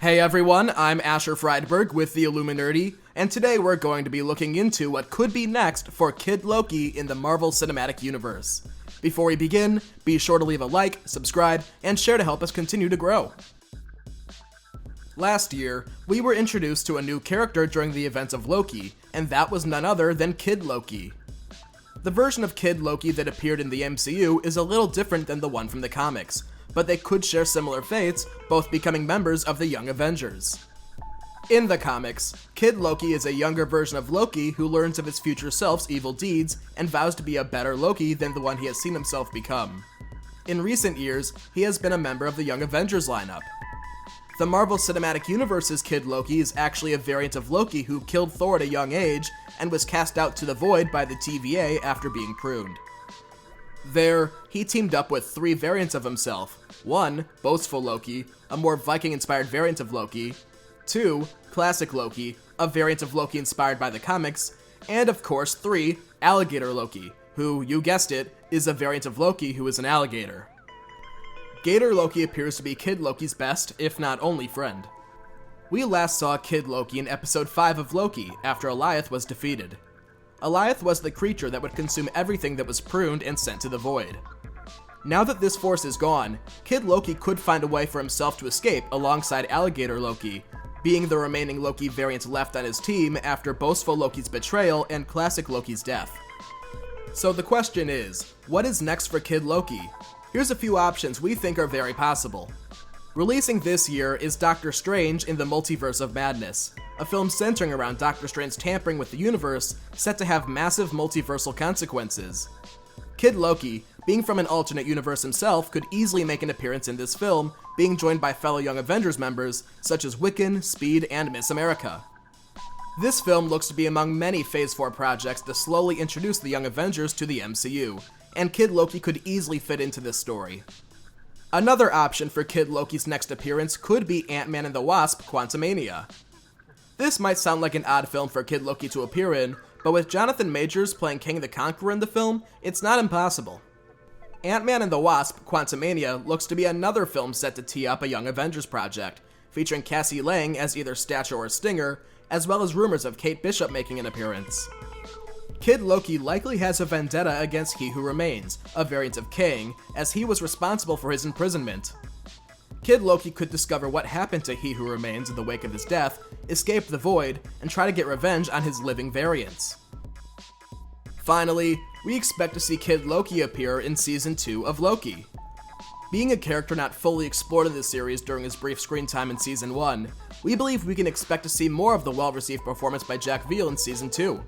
Hey everyone, I'm Freidberg with the Illuminerdi, and today we're going to be looking into what could be next for Kid Loki in the Marvel Cinematic Universe. Before we begin, be sure to leave a like, subscribe, and share to help us continue to grow. Last year, we were introduced to a new character during the events of Loki, and that was none other than Kid Loki. The version of Kid Loki that appeared in the MCU is a little different than the one from the comics, but they could share similar fates, both becoming members of the Young Avengers. In the comics, Kid Loki is a younger version of Loki who learns of his future self's evil deeds and vows to be a better Loki than the one he has seen himself become. In recent years, he has been a member of the Young Avengers lineup. The Marvel Cinematic Universe's Kid Loki is actually a variant of Loki who killed Thor at a young age and was cast out to the void by the TVA after being pruned. There, he teamed up with three variants of himself. 1. Boastful Loki, a more Viking-inspired variant of Loki. 2. Classic Loki, a variant of Loki inspired by the comics. And of course, 3. Alligator Loki, who, you guessed it, is a variant of Loki who is an alligator. Gator Loki appears to be Kid Loki's best, if not only friend. We last saw Kid Loki in episode 5 of Loki, after Alioth was defeated. Alioth was the creature that would consume everything that was pruned and sent to the void. Now that this force is gone, Kid Loki could find a way for himself to escape alongside Alligator Loki, being the remaining Loki variant left on his team after Boastful Loki's betrayal and Classic Loki's death. So the question is, what is next for Kid Loki? Here's a few options we think are very possible. Releasing this year is Doctor Strange in the Multiverse of Madness, a film centering around Doctor Strange tampering with the universe, set to have massive multiversal consequences. Kid Loki, being from an alternate universe himself, could easily make an appearance in this film, being joined by fellow Young Avengers members such as Wiccan, Speed, and Miss America. This film looks to be among many Phase 4 projects to slowly introduce the Young Avengers to the MCU, and Kid Loki could easily fit into this story. Another option for Kid Loki's next appearance could be AntMan and the Wasp: Quantumania. This might sound like an odd film for Kid Loki to appear in, but with Jonathan Majors playing King the Conqueror in the film, it's not impossible. AntMan and the Wasp: Quantumania looks to be another film set to tee up a Young Avengers project, featuring Cassie Lang as either Stature or Stinger, as well as rumors of Kate Bishop making an appearance. Kid Loki likely has a vendetta against He Who Remains, a variant of Kang, as he was responsible for his imprisonment. Kid Loki could discover what happened to He Who Remains in the wake of his death, escape the void, and try to get revenge on his living variants. Finally, we expect to see Kid Loki appear in Season 2 of Loki. Being a character not fully explored in the series during his brief screen time in Season 1, we believe we can expect to see more of the well-received performance by Jack Veal in Season 2.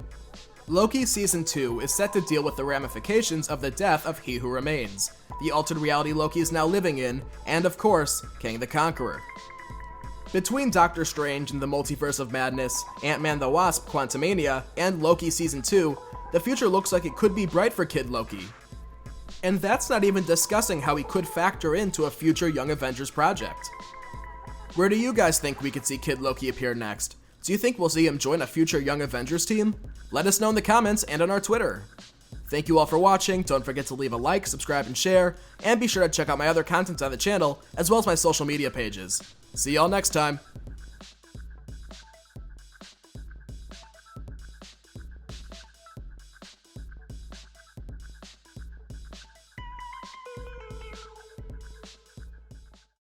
Loki Season 2 is set to deal with the ramifications of the death of He Who Remains, the altered reality Loki is now living in, and of course, King the Conqueror. Between Doctor Strange and the Multiverse of Madness, Ant-Man the Wasp: Quantumania, and Loki Season 2, the future looks like it could be bright for Kid Loki. And that's not even discussing how he could factor into a future Young Avengers project. Where do you guys think we could see Kid Loki appear next? Do you think we'll see him join a future Young Avengers team? Let us know in the comments and on our Twitter. Thank you all for watching, don't forget to leave a like, subscribe, and share, and be sure to check out my other content on the channel, as well as my social media pages. See y'all next time!